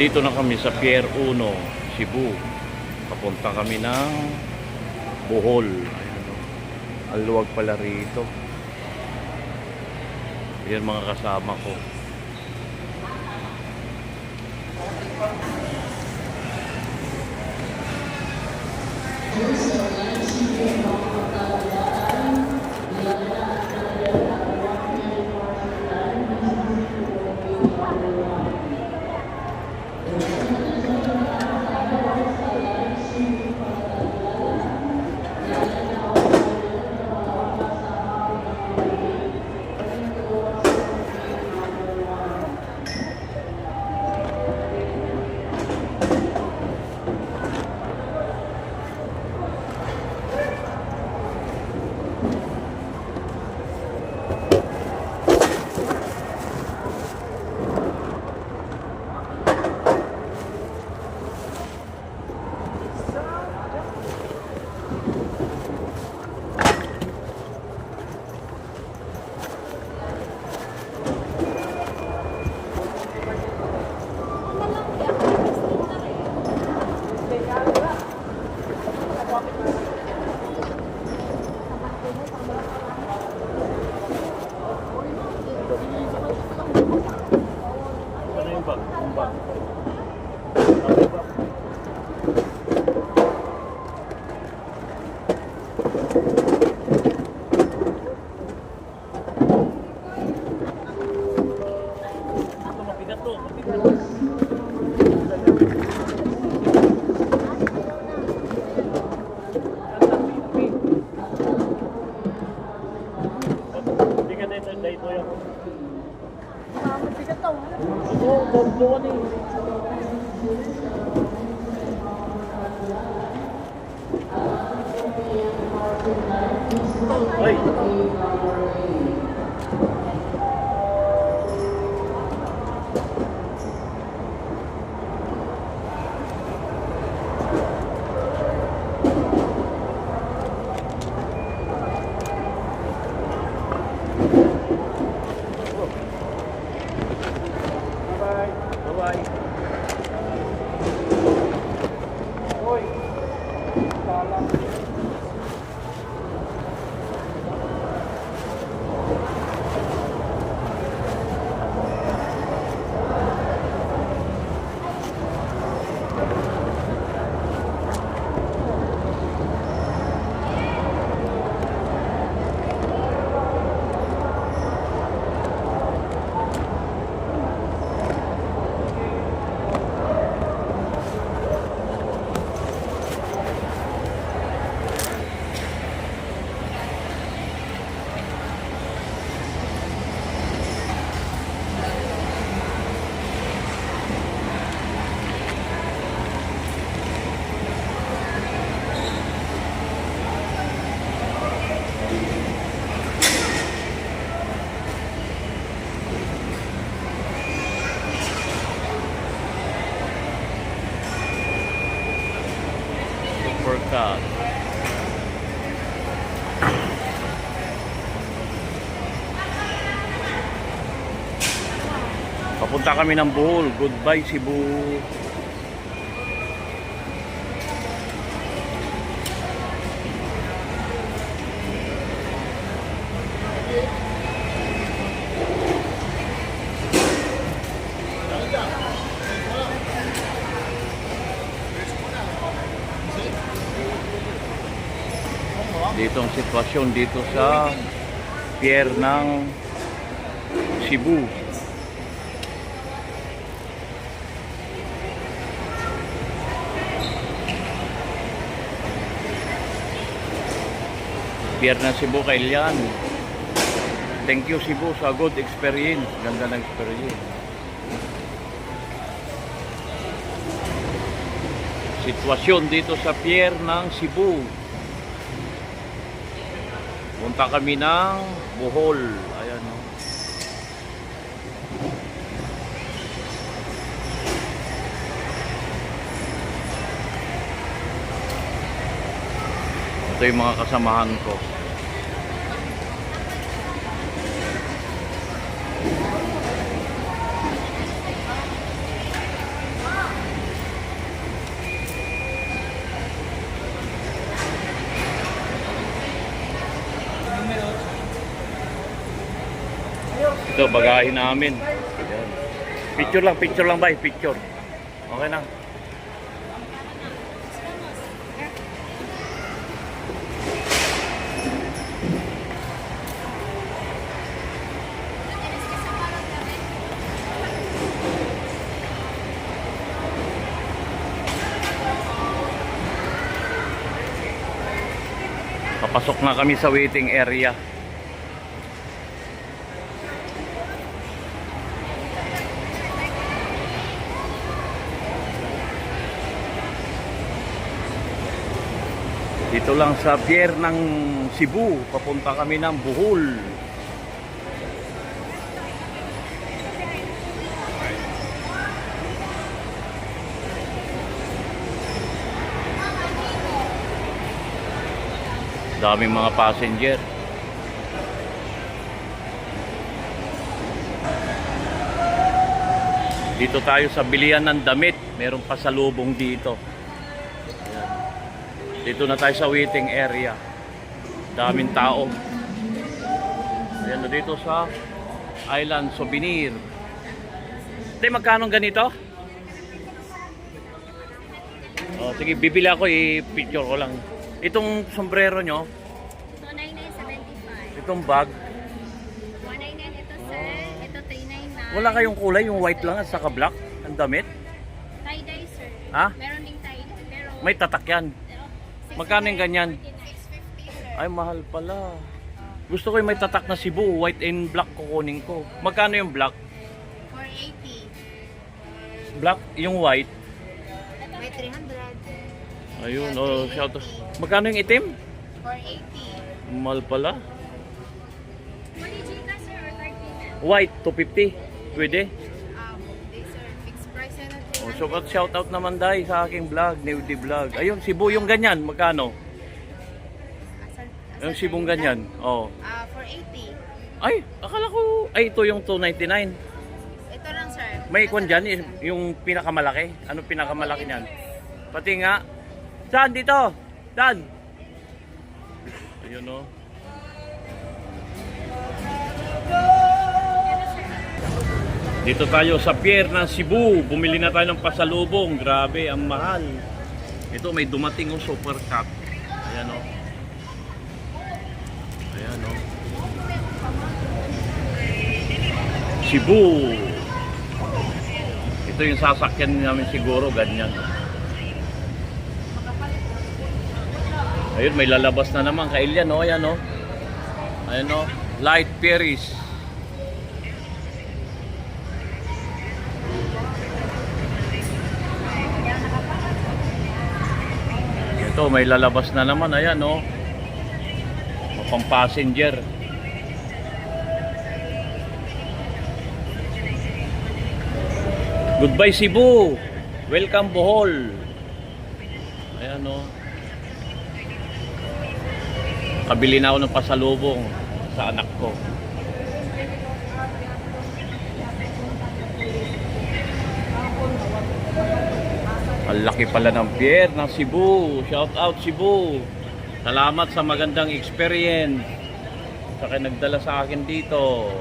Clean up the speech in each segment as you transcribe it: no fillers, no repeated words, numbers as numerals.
Dito na kami sa Pier 1, Cebu. Papunta kami ng Bohol. Ayan, o. Ang luwag pala rito. Yan mga kasama ko. Supercut. Papunta kami ng Bohol. Goodbye Cebu. Dito ang sitwasyon dito sa pier ng Cebu. Pier ng Cebu, Kailian. Thank you Cebu sa good experience. Ganda ng experience. Sitwasyon dito sa pier ng Cebu. Punta kami ng Bohol. Ayan, no? Ito yung mga kasamahan ko. Ito, bagahin namin. Ayan. Picture lang ba? Picture. Okay na. Papasok na kami sa waiting area. Dito lang sa pier ng Cebu, papunta kami ng Bohol. Daming mga passenger. Dito tayo sa bilihan ng damit. Meron pasalubong dito. Dito na tayo sa waiting area. Daming tao. Ayan na dito sa Island Souvenir. Hindi, magkano ganito? Oh, sige, bibili ako, i-picture ko lang. Itong sombrero nyo? 299.75. Itong bag? 199 ito, sir. Ito 399. Wala kayong kulay, yung white lang at saka black? Ang damit? Tie-dye, sir. Ha? Meron ding tie-dye. Pero May tatak yan. Magkano yung ganyan? 650, sir. Ay, mahal pala. Gusto ko yung may tatak na Cebu, white and black kukunin ko. Magkano yung black? 480. Black, yung white. May 300. Ayun, oh, shout out. Magkano yung itim? 480. Mahal pala. Money Gcash, sir, or card payment? White, 250. Pwede? Okay, sir. Fixed price yan at Oh, so, shout out naman dahil sa aking vlog, Newdy Vlog. Ayun, Cebu yung ganyan, magkano? Yung Cebu ganyan, oh. 480. Ay, akala ko, ay ito yung 299. Ito lang, sir. May ikon dyan, yung pinakamalaki. Ano pinakamalaki niyan? Pati nga. Saan dito? Saan? Ayun o. Dito tayo sa pier ng Cebu. Bumili na tayo ng pasalubong. Grabe, ang mahal. Ito may dumating o super cup. Ayan o. Ayan o. Cebu. Ito yung sasakyan namin siguro, ganyan. Ayun, may lalabas na naman kay Ilian, oh, ayan, oh. Ayan, oh, Light Paris. Ito, may lalabas na naman, ayan, oh. Pang passenger. Goodbye Cebu. Welcome Bohol. Ayan o. Kabili na ako ng pasalubong sa anak ko. Ang laki pala ng pier ng Cebu. Shout out Cebu. Salamat sa magandang experience. Sa kayo nagdala sa akin dito.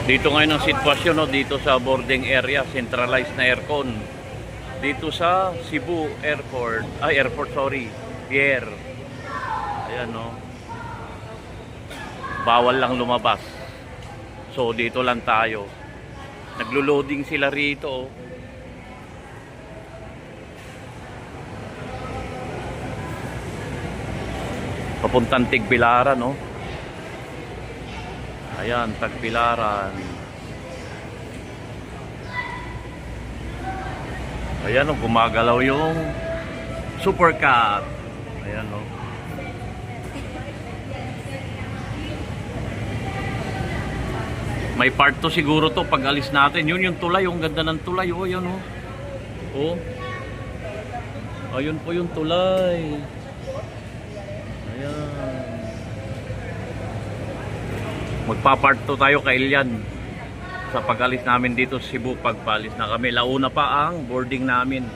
Dito ngayon ang sitwasyon, no, dito sa boarding area, centralized na aircon. Dito sa Cebu Airport, pier. Ayan, no. Bawal lang lumabas. So dito lang tayo. Naglo-loading sila rito. Papuntang Tigbilaran, no. Ayan, Tagbilaran. Ayan, oh, gumagalaw yung supercat. Ayan, oh. May part to siguro to pag alis natin. Yun yung tulay, yung ganda ng tulay. Oh, yun, oh. Oh. Ayun po yung tulay. Ayan. Magpa-part 2 tayo kay Ilian sa pag-alis namin dito sa Cebu. Pagpalis na kami, launa pa ang boarding namin.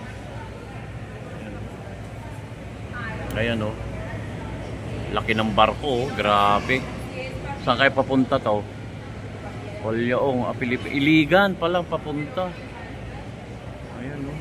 Ayan oh. Laki ng barko oh. Grabe. Saan kayo papunta to? Polyaong, Iligan pala papunta. Ayan oh.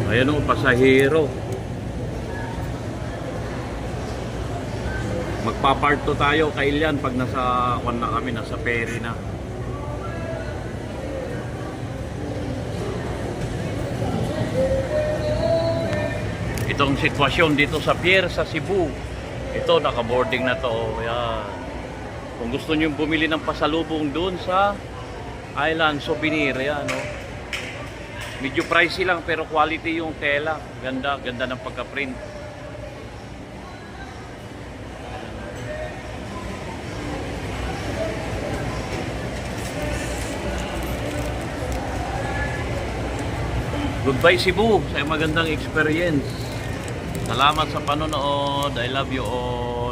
Ayan o, pasahero. Magpaparto tayo kay Ilian pag nasa kwan na kami, nasa ferry na. Itong sitwasyon dito sa pier sa Cebu. Ito, naka-boarding na to. Ayan. Kung gusto nyo bumili ng pasalubong doon sa Island Souvenir, ayan o. Medyo pricey lang pero quality yung tela. Ganda, ganda ng pagka-print. Goodbye Cebu, sa magandang experience. Salamat sa panonood. I love you all.